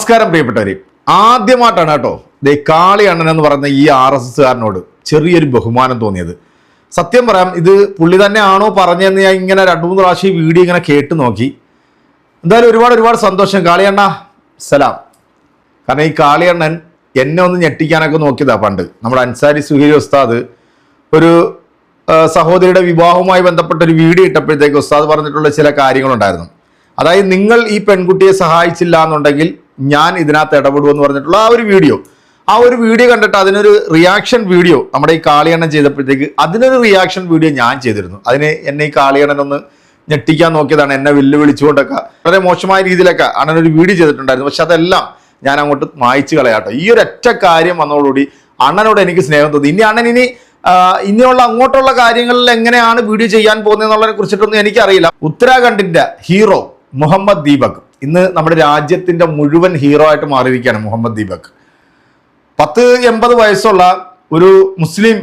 നമസ്കാരം പ്രിയപ്പെട്ടവരെ, ആദ്യമായിട്ടാണ് കേട്ടോ കാളി അണ്ണൻ എന്ന് പറയുന്ന ഈ RSSകാരനോട് ചെറിയൊരു ബഹുമാനം തോന്നിയത്. സത്യം പറയാം, ഇത് പുള്ളി തന്നെയാണോ പറഞ്ഞതെന്ന് ഞാൻ ഇങ്ങനെ 2-3 പ്രാവശ്യം ഈ വീഡിയോ ഇങ്ങനെ കേട്ട് നോക്കി. എന്തായാലും ഒരുപാട് സന്തോഷം. കാളിയണ്ണ സലാം. കാരണം ഈ കാളിയണ്ണൻ എന്നെ ഒന്ന് ഞെട്ടിക്കാനൊക്കെ നോക്കിയതാ പണ്ട്. നമ്മുടെ അൻസാരി സുഹൈരി ഉസ്താദ് ഒരു സഹോദരിയുടെ വിവാഹവുമായി ബന്ധപ്പെട്ട ഒരു വീഡിയോ ഇട്ടപ്പോഴത്തേക്ക് ഉസ്താദ് പറഞ്ഞിട്ടുള്ള ചില കാര്യങ്ങളുണ്ടായിരുന്നു. അതായത്, നിങ്ങൾ ഈ പെൺകുട്ടിയെ സഹായിച്ചില്ല എന്നുണ്ടെങ്കിൽ ഞാൻ ഇതിനകത്ത് ഇടപെടുമെന്ന് പറഞ്ഞിട്ടുള്ള ആ ഒരു വീഡിയോ കണ്ടിട്ട് അതിനൊരു റിയാക്ഷൻ വീഡിയോ നമ്മുടെ ഈ കാളിയണ്ണൻ ചെയ്തപ്പോഴത്തേക്ക് അതിനൊരു റിയാക്ഷൻ വീഡിയോ ഞാൻ ചെയ്തിരുന്നു. അതിന് എന്നെ ഈ കാളിയണ്ണൻ ഒന്ന് ഞെട്ടിക്കാൻ നോക്കിയതാണ്. എന്നെ വെല്ലുവിളിച്ചുകൊണ്ടൊക്കെ വളരെ മോശമായ രീതിയിലൊക്കെ അണ്ണനൊരു വീഡിയോ ചെയ്തിട്ടുണ്ടായിരുന്നു. പക്ഷെ അതെല്ലാം ഞാൻ അങ്ങോട്ട് മായ്ച്ചു കളയാട്ടോ. ഈ ഒരു ഒറ്റ കാര്യം വന്നതോടുകൂടി അണ്ണനോട് എനിക്ക് സ്നേഹം തോന്നി. അണ്ണൻ ഇനിയുള്ള അങ്ങോട്ടുള്ള കാര്യങ്ങളിൽ എങ്ങനെയാണ് വീഡിയോ ചെയ്യാൻ പോകുന്നതെന്നുള്ളതിനെ കുറിച്ചിട്ടൊന്നും എനിക്കറിയില്ല. ഉത്തരാഖണ്ഡിന്റെ ഹീറോ മുഹമ്മദ് ദീപക് ഇന്ന് നമ്മുടെ രാജ്യത്തിന്റെ മുഴുവൻ ഹീറോ ആയിട്ട് മാറിയിരിക്കുകയാണ്. മുഹമ്മദ് ദീപക് 80 വയസ്സുള്ള ഒരു മുസ്ലിം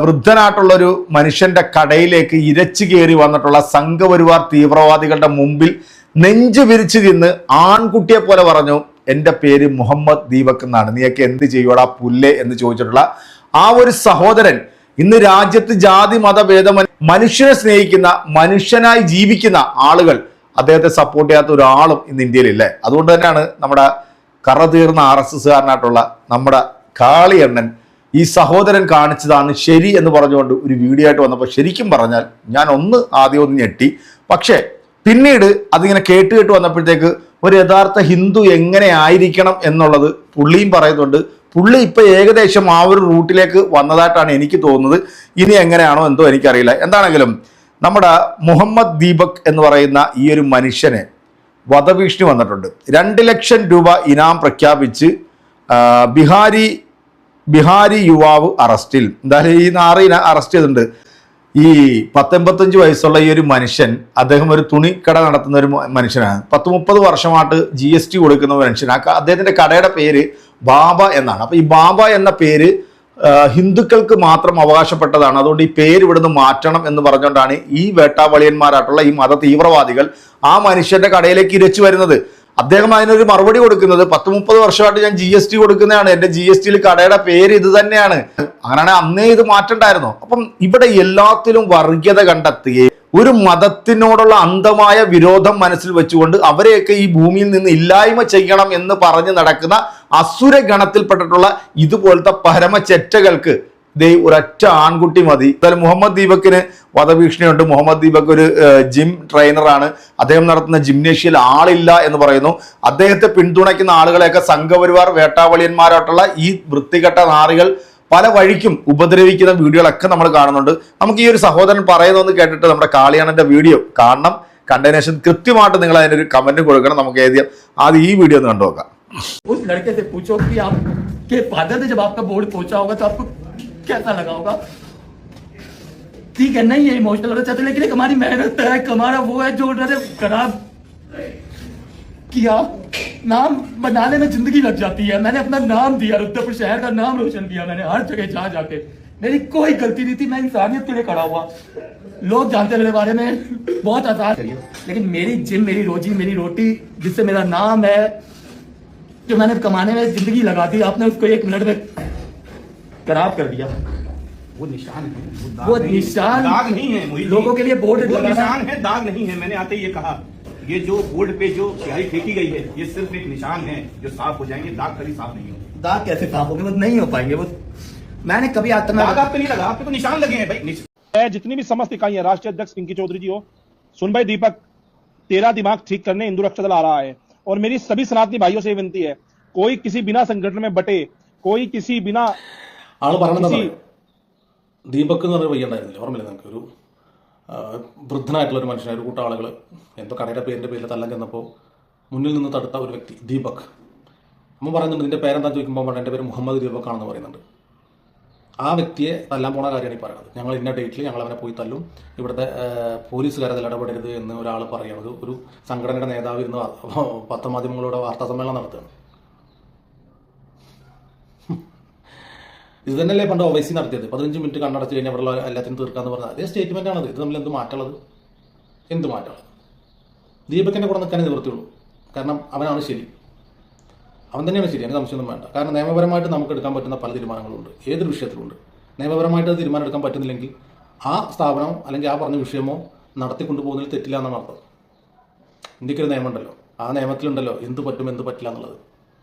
വൃദ്ധനായിട്ടുള്ള ഒരു മനുഷ്യന്റെ കടയിലേക്ക് ഇരച്ചു കയറി വന്നിട്ടുള്ള സംഘപരിവാർ തീവ്രവാദികളുടെ മുമ്പിൽ നെഞ്ചു വിരിച്ചു നിന്ന് ആൺകുട്ടിയെ പോലെ പറഞ്ഞു, എൻ്റെ പേര് മുഹമ്മദ് ദീപക് എന്നാണ്, നീയൊക്കെ എന്ത് ചെയ്യോടാ പുല്ലേ എന്ന് ചോദിച്ചിട്ടുള്ള ആ ഒരു സഹോദരൻ ഇന്ന് രാജ്യത്ത് ജാതി മതഭേദം മനുഷ്യനെ സ്നേഹിക്കുന്ന, മനുഷ്യനായി ജീവിക്കുന്ന ആളുകൾ അദ്ദേഹത്തെ സപ്പോർട്ട് ചെയ്യാത്ത ഒരാളും ഇന്ന് ഇന്ത്യയിലില്ലേ. അതുകൊണ്ട് തന്നെയാണ് നമ്മുടെ കറതീർന്ന RSSകാരനായിട്ടുള്ള നമ്മുടെ കാളിയണ്ണൻ ഈ സഹോദരൻ കാണിച്ചതാണ് ശരി എന്ന് പറഞ്ഞുകൊണ്ട് ഒരു വീഡിയോ ആയിട്ട് വന്നപ്പോൾ ശരിക്കും പറഞ്ഞാൽ ഞാൻ ആദ്യം ഒന്ന് ഞെട്ടി. പക്ഷേ പിന്നീട് അതിങ്ങനെ കേട്ട് വന്നപ്പോഴത്തേക്ക് ഒരു യഥാർത്ഥ ഹിന്ദു എങ്ങനെ ആയിരിക്കണം എന്നുള്ളത് പുള്ളിയും പറയുന്നുണ്ട്. പുള്ളി ഇപ്പൊ ഏകദേശം ആ ഒരു റൂട്ടിലേക്ക് വന്നതായിട്ടാണ് എനിക്ക് തോന്നുന്നത്. ഇനി എങ്ങനെയാണോ എന്തോ എനിക്കറിയില്ല. എന്താണെങ്കിലും നമ്മുടെ മുഹമ്മദ് ദീപക് എന്ന് പറയുന്ന ഈ ഒരു മനുഷ്യനെ വധഭീഷണി വന്നിട്ടുണ്ട്. 2 ലക്ഷം രൂപ ഇനാം പ്രഖ്യാപിച്ച് ബിഹാരി യുവാവ് അറസ്റ്റിൽ. എന്തായാലും ഈ നാറിനെ അറസ്റ്റ് ചെയ്തിട്ടുണ്ട്. ഈ 85 വയസ്സുള്ള ഈ ഒരു മനുഷ്യൻ, അദ്ദേഹം ഒരു തുണിക്കട നടത്തുന്ന ഒരു മനുഷ്യനാണ്. 10-30 വർഷമായിട്ട് GST കൊടുക്കുന്ന മനുഷ്യനാണ്. അദ്ദേഹത്തിന്റെ കടയുടെ പേര് ബാബ എന്നാണ്. അപ്പൊ ഈ ബാബ എന്ന പേര് ഹിന്ദുക്കൾക്ക് മാത്രം അവകാശപ്പെട്ടതാണ്. അതുകൊണ്ട് ഈ പേര് ഇവിടുന്ന് മാറ്റണം എന്ന് പറഞ്ഞുകൊണ്ടാണ് ഈ വേട്ടാവളിയന്മാരായിട്ടുള്ള ഈ മത തീവ്രവാദികൾ ആ മനുഷ്യന്റെ കടയിലേക്ക് ഇരച്ചു വരുന്നത്. അദ്ദേഹം അതിനൊരു മറുപടി കൊടുക്കുന്നത്, 10-30 വർഷമായിട്ട് ഞാൻ GST കൊടുക്കുന്നതാണ്, എന്റെ GSTയിൽ കടയുടെ പേര് ഇത് തന്നെയാണ്. അങ്ങനെയാണെങ്കിൽ അന്നേ ഇത് മാറ്റണ്ടായിരുന്നു. അപ്പം ഇവിടെ എല്ലാത്തിലും വർഗീയത കണ്ടെത്തുകയും ഒരു മതത്തിനോടുള്ള അന്ധമായ വിരോധം മനസ്സിൽ വെച്ചുകൊണ്ട് അവരെയൊക്കെ ഈ ഭൂമിയിൽ നിന്ന് ഇല്ലായ്മ ചെയ്യണം എന്ന് പറഞ്ഞ് നടക്കുന്ന അസുര ഗണത്തിൽപ്പെട്ടിട്ടുള്ള ഇതുപോലത്തെ പരമചെറ്റകൾക്ക് ഒരൊറ്റ ആൺകുട്ടി മതി. എന്തായാലും മുഹമ്മദ് ദീപക്കിന് വധഭീഷണിയുണ്ട്. മുഹമ്മദ് ദീപക് ഒരു ജിം ട്രെയിനറാണ്. അദ്ദേഹം നടത്തുന്ന ജിംനേഷ്യയിൽ ആളില്ല എന്ന് പറയുന്നു. അദ്ദേഹത്തെ പിന്തുണയ്ക്കുന്ന ആളുകളെയൊക്കെ സംഘപരിവാർ വേട്ടാവളിയന്മാരായിട്ടുള്ള ഈ വൃത്തികെട്ട നാറികൾ പല വഴിക്കും ഉപദ്രവിക്കുന്ന വീഡിയോകളൊക്കെ നമ്മൾ കാണുന്നുണ്ട്. നമുക്ക് ഈ ഒരു സഹോദരൻ പറയുന്നതെന്ന് കേട്ടിട്ട് നമ്മുടെ കാളിയണ്ണന്റെ വീഡിയോ കാണണം. കണ്ടതിന് ശേഷം കൃത്യമായിട്ട് നിങ്ങൾ അതിനൊരു കമന്റ് കൊടുക്കണം. നമുക്ക് ആദ്യം ഈ വീഡിയോ ഒന്ന് കണ്ടുനോക്കാം. उस लड़के से पूछो कि आपके फादर ने जब आपका बोर्ड पहुंचा होगा तो आपको कैसा लगा होगा. ठीक है, नहीं है इमोशनल होना चाहते, लेकिन एक हमारी मेहनत है, हमारा वो है जो उन्होंने खराब किया. नाम बनाने में जिंदगी लग जाती है. मैंने अपना नाम दिया, रुद्रपुर शहर का नाम रोशन किया मैंने हर जगह जा जाके. मेरी कोई गलती नहीं थी, मैं इंसानियत के लिए खड़ा हुआ. लोग जानते मेरे बारे में बहुत आसान करिए, लेकिन मेरी जिम, मेरी रोजी, मेरी रोटी, जिससे मेरा नाम है, जो मैंने कमाने में जिंदगी लगा दी, आपने उसको 1 मिनट में खराब कर दिया. वो निशान है, वो निशान दाग नहीं है. लोगों के लिए बोर्ड वो निशान है, दाग नहीं है. मैंने आते ही ये कहा, ये जो बोर्ड पे जो स्याही फेंकी गई है, ये सिर्फ एक निशान है जो साफ हो जाएंगे. दाग कभी साफ नहीं होंगे. दाग कैसे साफ होंगे? वो नहीं हो पाएंगे. वो मैंने कभी आज तक दाग आपको नहीं लगा, आपके तो निशान लगे हैं भाई. जितनी भी समस्त इकाइयां, राष्ट्रीय अध्यक्ष पिंकी चौधरी जी हो, सुन भाई दीपक, तेरा दिमाग ठीक करने हिंदू रक्षा दल आ रहा है. और मेरी सभी सनातनी भाइयों से विनती है, कोई किसी बिना संगठन में बटे, कोई किसी बिना ആള് പറഞ്ഞത് ദീപക് എന്ന് പറഞ്ഞ പയ്യുണ്ടായിരുന്നില്ല, ഓർമ്മയില്ല നിങ്ങൾക്ക്? ഒരു വൃദ്ധനായിട്ടുള്ള ഒരു മനുഷ്യനായ ഒരു കൂട്ടം ആളുകൾ എന്തോ കടയുടെ പേരിൻ്റെ പേരിൽ തല്ലാൻ ചെന്നപ്പോൾ മുന്നിൽ നിന്ന് തടുത്ത ഒരു വ്യക്തി ദീപക്. അമ്മ പറയുന്നുണ്ട്, നിന്റെ പേരെന്താ ചോദിക്കുമ്പോൾ എൻ്റെ പേര് മുഹമ്മദ് ദീപക് ആണെന്ന് പറയുന്നുണ്ട്. ആ വ്യക്തിയെ തല്ലാൻ പോണ കാര്യമാണ് ഈ പറയുന്നത്. ഞങ്ങൾ ഇന്ന ഡേറ്റിൽ ഞങ്ങൾ അവനെ പോയി തല്ലും, ഇവിടുത്തെ പോലീസുകാരെ അതിൽ ഇടപെടരുത് എന്ന് ഒരാൾ പറയുന്നത്. ഒരു സംഘടനയുടെ നേതാവ് ഇരുന്ന് പത്രമാധ്യമങ്ങളോട് വാർത്താ സമ്മേളനം നടത്തുകയാണ്. ഇത് തന്നെയല്ലേ പണ്ട് OIC നടത്തിയത്? 15 മിനിറ്റ് കണ്ണടച്ച് കഴിഞ്ഞാൽ അവിടെ എല്ലാത്തിനും തീർക്കാന്ന് പറഞ്ഞാൽ അതേ സ്റ്റേറ്റ്മെന്റ് ആണത്. ഇത് തമ്മിൽ എന്ത് മാറ്റമുള്ളത്? എന്ത് മാറ്റമുള്ളത്? ദീപകിന്റെ കൂടെ നിൽക്കാനേ നിവൃത്തിയുള്ളൂ. കാരണം അവനാണ് ശരി. അവൻ തന്നെയാണ് ശരി, എനിക്ക് സംശയമൊന്നും വേണ്ട. കാരണം നിയമപരമായിട്ട് നമുക്ക് എടുക്കാൻ പറ്റുന്ന പല തീരുമാനങ്ങളുണ്ട്, ഏതൊരു വിഷയത്തിലുണ്ട്. നിയമപരമായിട്ട് തീരുമാനം എടുക്കാൻ പറ്റുന്നില്ലെങ്കിൽ ആ സ്ഥാപനം അല്ലെങ്കിൽ ആ പറഞ്ഞ വിഷയമോ നടത്തിക്കൊണ്ടു പോകുന്നതിൽ തെറ്റില്ല എന്നാണ് അർത്ഥം. ഇന്ത്യക്കൊരു നിയമമുണ്ടല്ലോ, ആ നിയമത്തിലുണ്ടല്ലോ എന്ത് പറ്റും എന്ത് പറ്റില്ല എന്നുള്ളത്.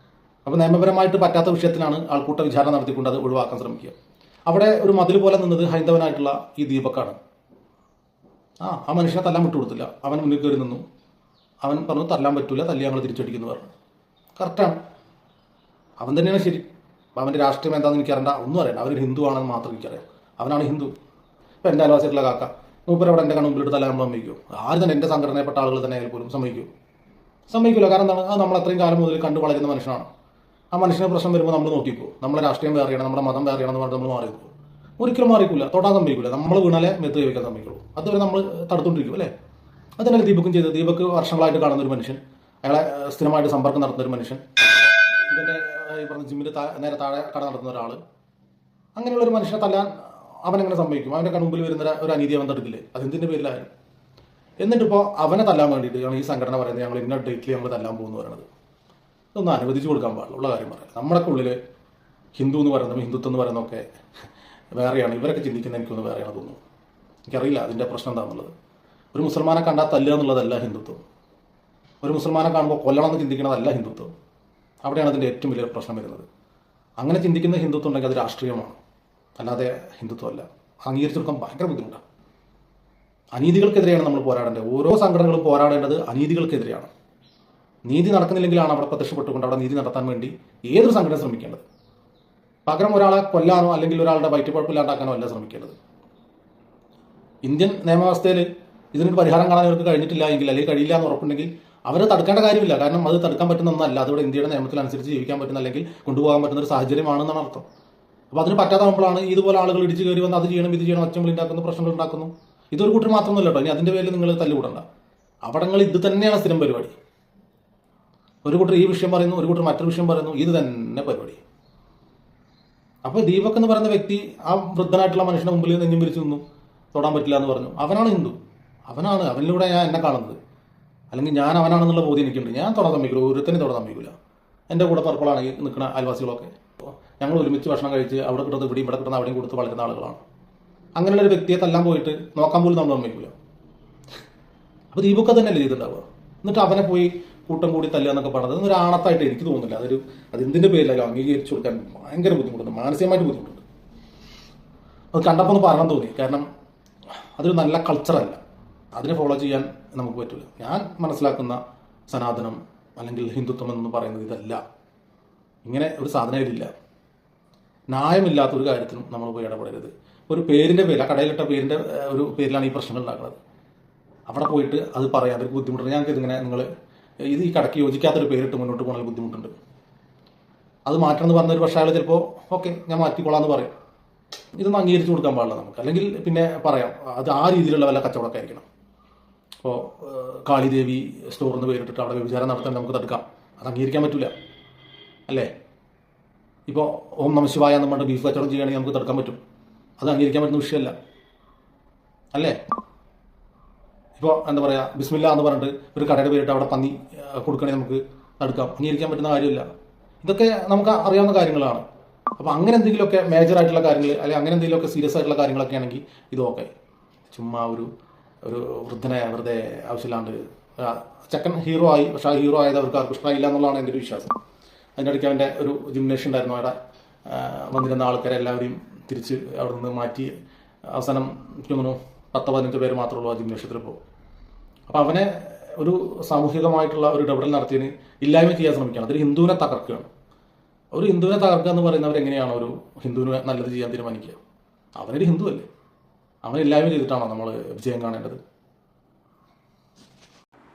അപ്പോൾ നിയമപരമായിട്ട് പറ്റാത്ത വിഷയത്തിലാണ് ആൾക്കൂട്ട വിചാരണ നടത്തിക്കൊണ്ട് അത് ഒഴിവാക്കാൻ ശ്രമിക്കുക. അവിടെ ഒരു മതിൽ പോലെ നിന്നത് ഹൈന്ദവനായിട്ടുള്ള ഈ ദീപക്കാണ്. ആ മനുഷ്യനെ തല്ലാൻ വിട്ടുകൊടുത്തില്ല. അവൻ മുന്നിൽ കയറി നിന്നു. അവൻ പറഞ്ഞു തല്ലാൻ പറ്റില്ല, തല്ലി ഞങ്ങൾ തിരിച്ചടിക്കുന്നു പറഞ്ഞു. കറക്റ്റാണ്, അവൻ തന്നെയാണ് ശരി. അപ്പോൾ അവൻ്റെ രാഷ്ട്രീയം എന്താണെന്ന് എനിക്കറിയണ്ട, ഒന്നും അറിയണ്ട. അവനൊരു ഹിന്ദു ആണെന്ന് മാത്രം എനിക്കറിയാം. അവനാണ് ഹിന്ദു. ഇപ്പോൾ എൻ്റെ അയൽവാസിയായിട്ടുള്ള കാക്ക മൂപ്പരവിടെ എൻ്റെ കണ്ണുമ്പിലിട്ട് തല്ലാൻ നമ്മൾ സമ്മതിക്കുമോ? ആര് തന്നെ എൻ്റെ സംഘടനയിൽപ്പെട്ട ആളുകൾ തന്നെ ആയാലും പോലും സമ്മതിക്കില്ല. കാരണം എന്താണ്, അത് നമ്മൾ അത്രയും കാലം മുതൽ കണ്ടു വളരുന്ന മനുഷ്യനാണ്. ആ മനുഷ്യന് പ്രശ്നം വരുമ്പോൾ നമ്മൾ നോക്കിക്കോ, നമ്മളെ രാഷ്ട്രീയം വേറെയാണ്, നമ്മുടെ മതം വേറെയാണെന്ന് പറഞ്ഞിട്ട് നമ്മൾ മാറിക്കോ? ഒരിക്കലും മാറിക്കില്ല, തൊടാൻ സമ്മതിക്കില്ല. നമ്മൾ വീണാലേ മെത്ത് കഴിക്കാൻ സമ്മതിക്കുള്ളൂ. അതുവരെ നമ്മൾ തടുത്തുകൊണ്ടിരിക്കും അല്ലേ? അതന്നെ ദീപക്കും ചെയ്തത്. ദീപക് വർഷങ്ങളായിട്ട് കാണുന്ന ഒരു മനുഷ്യൻ, അയാളെ സ്ഥിരമായിട്ട് സമ്പർക്കം നടത്തുന്ന ഒരു മനുഷ്യൻ, ഇവൻ്റെ ഈ പറഞ്ഞ ജിമ്മിൽ നേരെ താഴെ കട നടത്തുന്ന ഒരാൾ, അങ്ങനെയുള്ള ഒരു മനുഷ്യനെ തല്ലാൻ അവനെങ്ങനെ സമ്മതിക്കും? അവൻ്റെ കൺമുമ്പിൽ വരുന്ന ഒരു അനീതി അവൻ തടുക്കില്ലേ? അതെന്തിൻ്റെ പേരിലായാലും. എന്നിട്ടിപ്പോൾ അവനെ തല്ലാൻ വേണ്ടിയിട്ട് ഈ സംഘടന പറയുന്നത് ഞങ്ങൾ ഇന്ന ഡേറ്റിൽ ഞങ്ങൾ തല്ലാൻ പോകുന്നു പറയുന്നത്. ഇതൊന്നും അനുവദിച്ചു കൊടുക്കാൻ പാടില്ല. ഉള്ള കാര്യം പറയാം. നമ്മുടെയൊക്കെ ഉള്ളിൽ ഹിന്ദു എന്ന് പറയുന്നതും ഹിന്ദുത്വം എന്ന് പറയുന്നതൊക്കെ വേറെയാണ്. ഇവരൊക്കെ ചിന്തിക്കുന്നത് എനിക്കൊന്ന് വേറെയാണ് തോന്നുന്നു. എനിക്കറിയില്ല അതിൻ്റെ പ്രശ്നം എന്താണെന്നുള്ളത്. ഒരു മുസൽമാനെ കണ്ടാൽ തല്ലുക എന്നുള്ളതല്ല ഹിന്ദുത്വം. ഒരു മുസൽമാനെ കാണുമ്പോൾ കൊല്ലണം എന്ന് ചിന്തിക്കുന്നതല്ല ഹിന്ദുത്വം. അവിടെയാണ് അതിൻ്റെ ഏറ്റവും വലിയ പ്രശ്നം വരുന്നത്. അങ്ങനെ ചിന്തിക്കുന്ന ഹിന്ദുത്വം ഉണ്ടെങ്കിൽ അത് രാഷ്ട്രീയമാണ്, അല്ലാതെ ഹിന്ദുത്വമല്ല. അംഗീകരിച്ചു കൊടുക്കാൻ ഭയങ്കര ബുദ്ധിമുട്ടാണ്. അനീതികൾക്കെതിരെയാണ് നമ്മൾ പോരാടേണ്ടത്. ഓരോ സംഘടനകളും പോരാടേണ്ടത് അനീതികൾക്കെതിരെയാണ്. നീതി നടക്കുന്നില്ലെങ്കിലാണ് അവിടെ പ്രത്യക്ഷപ്പെട്ടുകൊണ്ട് അവിടെ നീതി നടത്താൻ വേണ്ടി ഏതൊരു സംഘടന ശ്രമിക്കേണ്ടത്. പകരം ഒരാളെ കൊല്ലാനോ അല്ലെങ്കിൽ ഒരാളുടെ വയറ്റുപഴപ്പില്ലാണ്ടാക്കാനോ അല്ല ശ്രമിക്കേണ്ടത്. ഇന്ത്യൻ നിയമവ്യവസ്ഥയിൽ ഇതിനൊരു പരിഹാരം കാണാൻ അവർക്ക് കഴിഞ്ഞിട്ടില്ല എങ്കിൽ, അല്ലെങ്കിൽ കഴിയില്ല എന്ന് ഉറപ്പുണ്ടെങ്കിൽ അവർ തടുക്കേണ്ട കാര്യമില്ല. കാരണം അത് തടുക്കാൻ പറ്റുന്ന ഒന്നല്ല. അതിവിടെ ഇന്ത്യയുടെ നിയമത്തിനനുസരിച്ച് ജീവിക്കാൻ പറ്റുന്ന അല്ലെങ്കിൽ കൊണ്ടുപോകാൻ പറ്റുന്ന ഒരു സാഹചര്യമാണെന്നാണ് അർത്ഥം. അപ്പോൾ അതിന് പറ്റാതാകുമ്പോഴാണ് ഇതുപോലെ ആളുകൾ ഇടിച്ചു കയറി വന്ന് അത് ചെയ്യണം ഇത് ചെയ്യണം ഒച്ചമ്പളി ഉണ്ടാക്കുന്നു, പ്രശ്നങ്ങൾ ഉണ്ടാക്കുന്നു. ഇതൊരു കൂട്ടർ മാത്രമൊന്നുമല്ല കേട്ടോ. ഇനി അതിൻ്റെ പേരിൽ നിങ്ങൾ തല്ലുകൂടണ്ട. അവിടങ്ങൾ ഇത് തന്നെയാണ് സ്ഥിരം പരിപാടി. ഒരു കൂട്ടർ ഈ വിഷയം പറയുന്നു, ഒരു കൂട്ടർ മറ്റൊരു വിഷയം പറയുന്നു, ഇത് തന്നെ പരിപാടി. അപ്പോൾ ദീപക് എന്ന് പറയുന്ന വ്യക്തി ആ വൃദ്ധനായിട്ടുള്ള മനുഷ്യന്റെ മുമ്പിൽ നെഞ്ഞും പിരിച്ചു നിന്നു, തൊടാൻ പറ്റില്ല എന്ന് പറഞ്ഞു. അവനാണ് ഹിന്ദു, അവനിലൂടെ ഞാൻ എന്നെ കാണുന്നത്. അല്ലെങ്കിൽ ഞാൻ അവനാണെന്നുള്ള ബോധ്യം എനിക്കുണ്ട്. ഞാൻ തൊടാൻ സമ്മതിക്കില്ല, ഒരുത്തന്നെ തൊടാൻ സമ്മതിക്കില്ല. എൻ്റെ കൂടെ പറപ്പളാണ് ഈ നിൽക്കുന്ന അയൽവാസികളൊക്കെ. ഞങ്ങൾ ഒരുമിച്ച് ഭക്ഷണം കഴിച്ച് അവിടെ കിട്ടുന്നത് ഇവിടെ കിട്ടുന്ന അവിടെയും കൊടുത്ത് വളരുന്ന ആളുകളാണ്. അങ്ങനെയുള്ള ഒരു വ്യക്തിയെ തല്ലാൻ പോയിട്ട് നോക്കാൻ പോലും നമ്മൾ സമ്മതിക്കില്ല. അപ്പോൾ ദീപക് തന്നെയല്ലേ ചെയ്തിട്ടുണ്ടാവുക. എന്നിട്ട് അവനെ പോയി കൂട്ടം കൂടി തല്ലുക എന്നൊക്കെ പറഞ്ഞത് അതൊരു ആണത്തായിട്ട് എനിക്ക് തോന്നുന്നില്ല. അത് എന്തിൻ്റെ പേരിലല്ലോ അംഗീകരിച്ചു കൊടുക്കാൻ ഭയങ്കര ബുദ്ധിമുട്ടുണ്ട്, മാനസികമായിട്ട് ബുദ്ധിമുട്ടുണ്ട്. അത് കണ്ടപ്പോൾ ഒന്ന് പറയാൻ തോന്നി. കാരണം അതൊരു നല്ല കൾച്ചറല്ല, അതിനെ ഫോളോ ചെയ്യാൻ നമുക്ക് പറ്റില്ല. ഞാൻ മനസ്സിലാക്കുന്ന സനാതനം അല്ലെങ്കിൽ ഹിന്ദുത്വം എന്ന് പറയുന്നത് ഇതല്ല. ഇങ്ങനെ ഒരു സാധനമില്ല. ന്യായമില്ലാത്ത ഒരു കാര്യത്തിനും നമ്മൾ പോയി ഇടപെടരുത്. ഒരു പേരിൻ്റെ പേര്, ആ കടയിലിട്ട പേരിൻ്റെ ഒരു പേരിലാണ് ഈ പ്രശ്നങ്ങൾ ഉണ്ടാക്കുന്നത്. അവിടെ പോയിട്ട് അത് പറയാൻ ഒരു ബുദ്ധിമുട്ടുണ്ട്. ഞങ്ങൾക്ക് ഇതിങ്ങനെ നിങ്ങൾ ഇത് ഈ കടയ്ക്ക് യോജിക്കാത്തൊരു പേരിട്ട് മുന്നോട്ട് പോകാൻ ബുദ്ധിമുട്ടുണ്ട്. അത് മാറ്റണം എന്ന് പറഞ്ഞൊരു പക്ഷേ അയാൾ ചിലപ്പോൾ ഓക്കെ ഞാൻ മാറ്റിക്കൊള്ളാമെന്ന് പറയും. ഇതൊന്നും അംഗീകരിച്ചു കൊടുക്കാൻ പാടില്ല നമുക്ക്. അല്ലെങ്കിൽ പിന്നെ പറയാം അത് ആ രീതിയിലുള്ള വല്ല കച്ചവടമൊക്കെ ആയിരിക്കണം. ഇപ്പോൾ കാളിദേവി സ്റ്റോർ എന്ന് പേരിട്ടിട്ട് അവിടെ വ്യഭിചാരം നടത്താൻ നമുക്ക് തടുക്കാം. അത് അംഗീകരിക്കാൻ പറ്റില്ല അല്ലേ? ഇപ്പോൾ ഓം നമ ശിവായ എന്ന് പറഞ്ഞിട്ട് ബീഫ് കച്ചവടം ചെയ്യുകയാണെങ്കിൽ നമുക്ക് തടുക്കാൻ പറ്റും. അത് അംഗീകരിക്കാൻ പറ്റുന്ന വിഷയമല്ല അല്ലേ? ഇപ്പോൾ എന്താ പറയുക, ബിസ്മില്ല എന്ന് പറഞ്ഞിട്ട് ഒരു കടയുടെ പേരിട്ട് അവിടെ പന്നി കൊടുക്കണമെങ്കിൽ നമുക്ക് തടുക്കാം. അംഗീകരിക്കാൻ പറ്റുന്ന കാര്യമില്ല. ഇതൊക്കെ നമുക്ക് അറിയാവുന്ന കാര്യങ്ങളാണ്. അപ്പോൾ അങ്ങനെ എന്തെങ്കിലുമൊക്കെ മേജറായിട്ടുള്ള കാര്യങ്ങൾ അല്ലെങ്കിൽ അങ്ങനെ എന്തെങ്കിലുമൊക്കെ സീരിയസ് ആയിട്ടുള്ള കാര്യങ്ങളൊക്കെ ആണെങ്കിൽ ഇതൊക്കെ ചുമ്മാ ഒരു വൃദ്ധനെ വെറുതെ ആവശ്യമില്ലാണ്ട് ചെക്കൻ ഹീറോ ആയി. പക്ഷേ ആ ഹീറോ ആയത് അവർക്ക് ആർക്കും ഇഷ്ടമായില്ല എന്നുള്ളതാണ് എൻ്റെ ഒരു വിശ്വാസം. അതിൻ്റെ ഇടയ്ക്ക് അവൻ്റെ ഒരു ജിംനേഷ്യം ഉണ്ടായിരുന്നു. അവിടെ വന്നിരുന്ന ആൾക്കാരെ എല്ലാവരെയും തിരിച്ച് അവിടെ നിന്ന് മാറ്റി അവസാനം എനിക്ക് തോന്നുന്നു 10-15 പേര് മാത്രമേ ഉള്ളൂ ആ ജിംനേഷ്യത്തിൽ പോകും. അപ്പോൾ അവനെ ഒരു സാമൂഹികമായിട്ടുള്ള ഒരു ഇടപെടൽ നടത്തിയതിന് ഇല്ലായ്മ ചെയ്യാൻ ശ്രമിക്കുകയാണ്. അതൊരു ഹിന്ദുവിനെ തകർക്കുകയാണ്. ഒരു ഹിന്ദുവിനെ തകർക്കുക എന്ന് പറയുന്നവർ എങ്ങനെയാണ് ഒരു ഹിന്ദുവിനെ നല്ലത് ചെയ്യാൻ തീരുമാനിക്കുക? അവനൊരു ഹിന്ദു അല്ലേ? അവനില്ലായ്മ ചെയ്തിട്ടാണോ നമ്മൾ വിജയം കാണേണ്ടത്?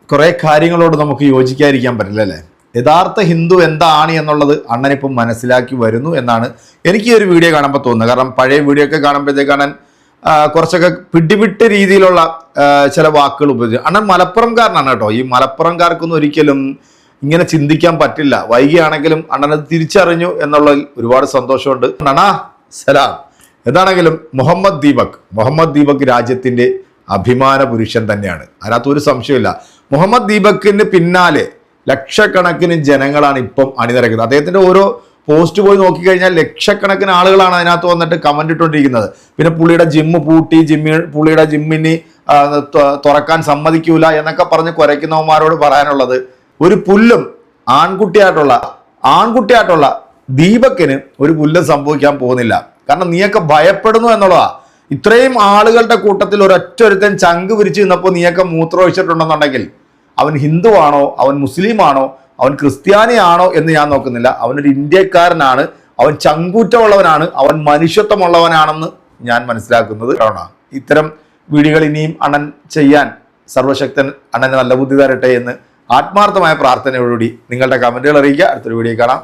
കുറേ കാര്യങ്ങളോട് നമുക്ക് യോജിക്കാതിരിക്കാൻ പറ്റില്ല അല്ലേ? യഥാർത്ഥ ഹിന്ദു എന്താണ് എന്നുള്ളത് അണ്ണനിപ്പം മനസ്സിലാക്കി വരുന്നു എന്നാണ് എനിക്ക് ഈ ഒരു വീഡിയോ കാണുമ്പോൾ തോന്നുന്നത്. കാരണം പഴയ വീഡിയോ ഒക്കെ കാണുമ്പോഴത്തേക്കാണ് കുറച്ചൊക്കെ പിടിവിട്ട രീതിയിലുള്ള ചില വാക്കുകൾ ഉപയോഗിച്ചു. അണ്ണൻ മലപ്പുറംകാരനാണ് കേട്ടോ. ഈ മലപ്പുറംകാർക്കൊന്നും ഒരിക്കലും ഇങ്ങനെ ചിന്തിക്കാൻ പറ്റില്ല. വൈകിയാണെങ്കിലും അണ്ണനത് തിരിച്ചറിഞ്ഞു എന്നുള്ളതിൽ ഒരുപാട് സന്തോഷമുണ്ട്. അണ്ണാ സലാം. എന്താണെങ്കിലും മുഹമ്മദ് ദീപക് രാജ്യത്തിൻ്റെ അഭിമാന പുരുഷൻ തന്നെയാണ്. അതിനകത്ത് ഒരു സംശയമില്ല. മുഹമ്മദ് ദീപക്കിന് പിന്നാലെ ലക്ഷക്കണക്കിന് ജനങ്ങളാണ് ഇപ്പം അണിനിരക്കുന്നത്. അദ്ദേഹത്തിന്റെ ഓരോ പോസ്റ്റ് പോയി നോക്കിക്കഴിഞ്ഞാൽ ലക്ഷക്കണക്കിന് ആളുകളാണ് അതിനകത്ത് വന്നിട്ട് കമന്റ് ഇട്ടുകൊണ്ടിരിക്കുന്നത്. പിന്നെ പുള്ളിയുടെ ജിമ്മ് പൂട്ടി, പുള്ളിയുടെ ജിമ്മിന് തുറക്കാൻ സമ്മതിക്കൂല എന്നൊക്കെ പറഞ്ഞ് കുരയ്ക്കുന്നവന്മാരോട് പറയാനുള്ളത്, ഒരു പുല്ലും ആൺകുട്ടിയായിട്ടുള്ള ദീപക്കിന് ഒരു പുല്ലും സംഭവിക്കാൻ പോകുന്നില്ല. കാരണം നീയൊക്കെ ഭയപ്പെടുന്നു എന്നുള്ളതാ. ഇത്രയും ആളുകളുടെ കൂട്ടത്തിൽ ഒരൊറ്റൊരുത്തൻ ചങ്ക് വിരിച്ച് നിന്നപ്പോൾ നീയൊക്കെ മൂത്രമൊഴിച്ചിട്ടുണ്ടെന്നുണ്ടെങ്കിൽ അവൻ ഹിന്ദുവാണോ, അവൻ മുസ്ലിമാണോ, അവൻ ക്രിസ്ത്യാനിയാണോ എന്ന് ഞാൻ നോക്കുന്നില്ല. അവനൊരു ഇന്ത്യക്കാരനാണ്, അവൻ ചങ്കൂറ്റമുള്ളവനാണ്, അവൻ മനുഷ്യത്വമുള്ളവനാണെന്ന് ഞാൻ മനസ്സിലാക്കുന്നത്. ഇത്തരം വീഡിയോകൾ ഇനിയും അണ്ണൻ ചെയ്യാൻ സർവശക്തൻ അണ്ണന് നല്ല ബുദ്ധി തരട്ടെ എന്ന് ആത്മാർത്ഥമായ പ്രാർത്ഥനയോടുകൂടി നിങ്ങളുടെ കമന്റുകൾ അറിയിക്കുക. അടുത്തൊരു വീഡിയോ കാണാം.